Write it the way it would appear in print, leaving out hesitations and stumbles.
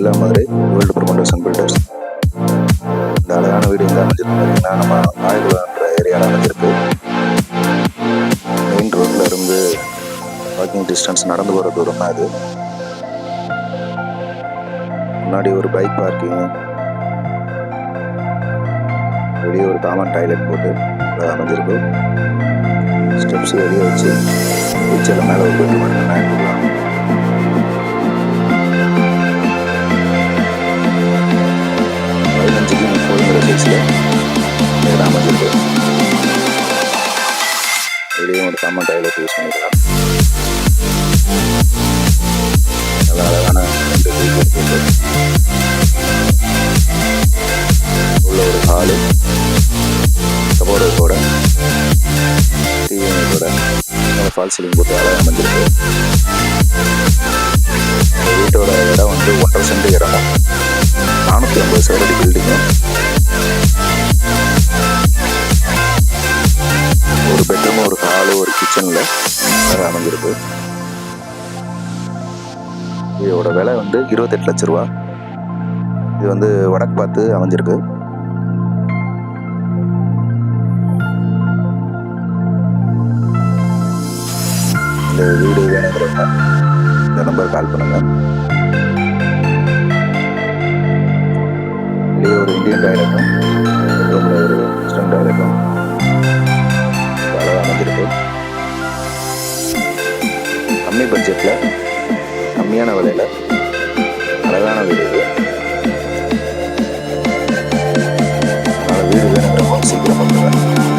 எல்லா மாதிரி world promoters and filters. இந்த அழகான வீடு எங்கே அமைஞ்சிருக்கு பார்த்தீங்கன்னா, நம்ம நாயகுலன்ற ஏரியாவில் அமைஞ்சிருக்கு. மெயின் ரோட்டில் இருந்து வாக்கிங் டிஸ்டன்ஸ் நடந்து போகிற தூரம் தான் அது. முன்னாடி ஒரு பைக் பார்க்கிங், வெளியே ஒரு காமன் டாய்லெட் போட்டு அமைஞ்சிருக்கு. ஸ்டெப்ஸ் வெளியே வச்சு உச்சியில் மேலே ஒரு பெட்ரூம் எடுத்துக்கலாம். 15 சைஸில் நேரம் அமைஞ்சிருக்கு. வெளியே ஒரு காமன் டாய்லெட் யூஸ் பண்ணிக்கலாம். நல்லா அழகான 2 பைக் இருக்குது. உள்ள ஒரு ஹாலு, கபோர்டோட டிவி யூனிட்டோட ஃபால் சீலிங் போட்டு அழகாக அமைஞ்சிருக்கு. வீட்டோட இடம் வந்து 1.5 சென்ட் இடமும் 450 சதுரடி பில்டிங்கும், ஒரு பெட்ரூம், ஒரு ஹாலு, ஒரு கிச்சனில் அமைஞ்சிருக்கு. இதோட விலை வந்து 28 லட்ச ரூபா. இது வந்து வடக்கு பார்த்து அமைஞ்சிருக்கு. இந்த வீடு வேணுங்கிறவங்க இந்த நம்பர் கால் பண்ணுங்க. வெளியே ஒரு இந்தியன் டாய்லெட்டும், பெட்ரூமில் ஒரு வெஸ்டர்ன் டாய்லெட்டும் அழகாக அமைஞ்சிருக்கு. கம்மி பட்ஜெட்டில் கம்மியான விலையில் அழகான வீடு இது. அதனால் வீடு வேணுங்கிறவங்க சீக்கிரம் பண்ணுங்க.